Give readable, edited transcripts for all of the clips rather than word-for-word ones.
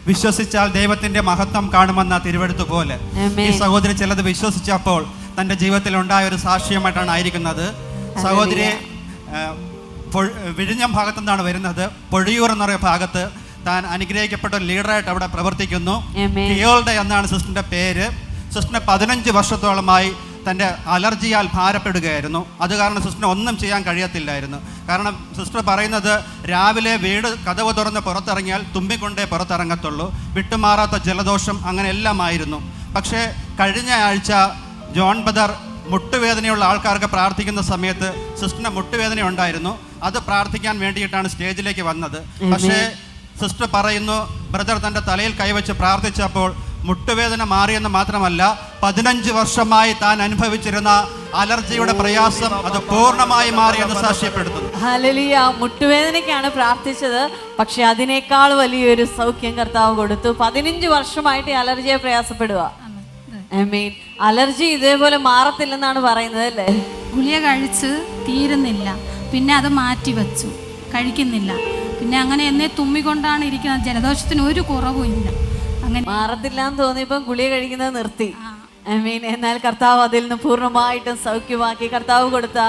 വിശ്വസിച്ചാൽ ദൈവത്തിന്റെ മഹത്വം കാണുമെന്ന തിരുവെടുത്ത് പോലെ ഈ സഹോദരി ചിലത് വിശ്വസിച്ചപ്പോൾ തൻ്റെ ജീവിതത്തിൽ ഉണ്ടായ ഒരു സാക്ഷ്യമായിട്ടാണ് ആയിരിക്കുന്നത്. സഹോദരി വിഴിഞ്ഞം ഭാഗത്തു നിന്നാണ് വരുന്നത്. പൊഴിയൂർ എന്ന് പറയുന്ന ഭാഗത്ത് താൻ അനുഗ്രഹിക്കപ്പെട്ട ഒരു ലീഡറായിട്ട് അവിടെ പ്രവർത്തിക്കുന്നു. കിയോൾഡ എന്നാണ് സിസ്റ്ററിൻ്റെ പേര്. സിസ്റ്ററിന് 15 വർഷത്തോളമായി തൻ്റെ അലർജിയാൽ ഭാരപ്പെടുകയായിരുന്നു. അത് കാരണം സിസ്റ്ററിന് ഒന്നും ചെയ്യാൻ കഴിയത്തില്ലായിരുന്നു. കാരണം സിസ്റ്റർ പറയുന്നത് രാവിലെ വീട് കതവ് തുറന്ന് പുറത്തിറങ്ങിയാൽ തുമ്പിക്കൊണ്ടേ പുറത്തിറങ്ങത്തുള്ളൂ, വിട്ടുമാറാത്ത ജലദോഷം അങ്ങനെ എല്ലാം ആയിരുന്നു. പക്ഷേ കഴിഞ്ഞ ആഴ്ച ജോൺ ബദർ മുട്ടുവേദനയുള്ള ആൾക്കാർക്ക് പ്രാർത്ഥിക്കുന്ന സമയത്ത് സിസ്റ്ററിന് മുട്ടുവേദന ഉണ്ടായിരുന്നു. അത് പ്രാർത്ഥിക്കാൻ വേണ്ടിയിട്ടാണ് സ്റ്റേജിലേക്ക് വന്നത്. പക്ഷേ സിസ്റ്റർ പറയുന്നു, ബ്രദർ തൻ്റെ തലയിൽ കൈവച്ച് പ്രാർത്ഥിച്ചപ്പോൾ മുട്ടുവേദന മാറിയെന്ന് മാത്രമല്ല 15 വർഷമായി താൻ അനുഭവിച്ചിരുന്ന അലർജിയുടെ പ്രയാസം അത് പൂർണ്ണമായി മാറിയെന്ന് സാക്ഷ്യപ്പെടുത്തുന്നു. ഹല്ലേലൂയ. മുട്ടുവേദനയ്ക്കാണ് പ്രാർത്ഥിച്ചത്, പക്ഷെ അതിനേക്കാൾ വലിയൊരു സൗഖ്യം കർത്താവ് കൊടുത്തു. 15 വർഷമായിട്ട് അലർജിയെ പ്രയാസപ്പെടുക. ആമേൻ. അലർജി ഇതേപോലെ മാറത്തില്ലെന്നാണ് പറയുന്നത് അല്ലേ? ഗുളിക കഴിച്ച് തീരുന്നില്ല, പിന്നെ അത് മാറ്റി വെച്ചു, കഴിക്കുന്നില്ല. പിന്നെ അങ്ങനെ എന്നെ തുമ്മിക്കൊണ്ടാണ് ഇരിക്കുന്നത്. ജലദോഷത്തിന് ഒരു കുറവും ഇല്ല. അങ്ങനെ മാറത്തില്ല എന്ന് തോന്നിയപ്പം ഗുളിക കഴിക്കുന്നത് നിർത്തി. ആമേൻ. എന്നാൽ കർത്താവ് അതിൽ നിന്ന് പൂർണ്ണമായിട്ടും സൗഖ്യമാക്കി. കർത്താവ് കൊടുത്ത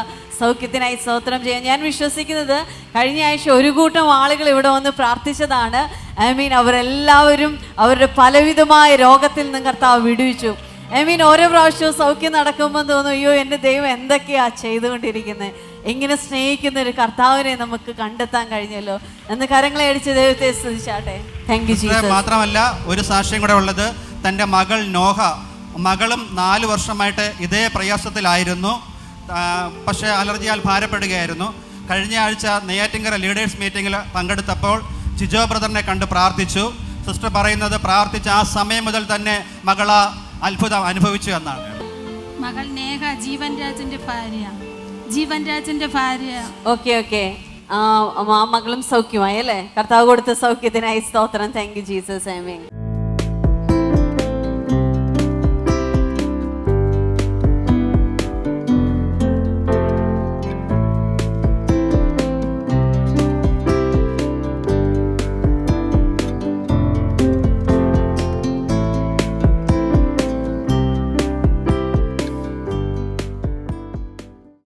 സൗഖ്യത്തിനായി സ്തോത്രം ചെയ്യാൻ ഞാൻ വിശ്വസിക്കുന്നത് കഴിഞ്ഞ ആഴ്ച ഒരു കൂട്ടം ആളുകൾ ഇവിടെ വന്ന് പ്രാർത്ഥിച്ചതാണ്. ആമീൻ. അവരെല്ലാവരും അവരുടെ പലവിധമായ രോഗത്തിൽ നിന്നും കർത്താവ് വിടുവിച്ചു. ആമീൻ. ഓരോ പ്രാവശ്യവും സൗഖ്യം നടക്കുമ്പോൾ തോന്നും, അയ്യോ എൻ്റെ ദൈവം എന്തൊക്കെയാ ചെയ്തുകൊണ്ടിരിക്കുന്നത്, എങ്ങനെ സ്നേഹിക്കുന്ന ഒരു കർത്താവിനെ നമുക്ക് കണ്ടെത്താൻ കഴിഞ്ഞല്ലോ എന്ന് കരങ്ങളെ അടിച്ച് ദൈവത്തെ സ്തുതിച്ചാട്ടെ. Thank you Jesus. മാത്രമല്ല ഒരു സാക്ഷ്യം കൂടെ ഉള്ളത്, തൻ്റെ മകൾ നോഹ, മകളും 4 വർഷമായിട്ട് ഇതേ പ്രയാസത്തിലായിരുന്നു. പക്ഷേ അലർജിയാൽ ഭാരപ്പെടുകയായിരുന്നു. കഴിഞ്ഞ ആഴ്ച നെയ്യാറ്റിൻകര ലീഡേഴ്സ് മീറ്റിങ്ങിൽ പങ്കെടുത്തപ്പോൾ ജിജോ ബ്രദറിനെ കണ്ട് പ്രാർത്ഥിച്ചു. സിസ്റ്റർ പറയുന്നത് പ്രാർത്ഥിച്ച ആ സമയം മുതൽ തന്നെ മകൾ അത്ഭുതം അനുഭവിച്ചു എന്നാണ്. മകൾ നേഹ ജീവൻ രാജിന്റെ ഭാര്യ. ജീവൻ രാജിന്റെ ഭാര്യ. ഓക്കെ. ആ മകളും സൗഖ്യമായി അല്ലേ? കർത്താവ് കൊടുത്ത സൗഖ്യത്തിനായി സ്തോത്രം. Thank you Jesus. ആമേൻ.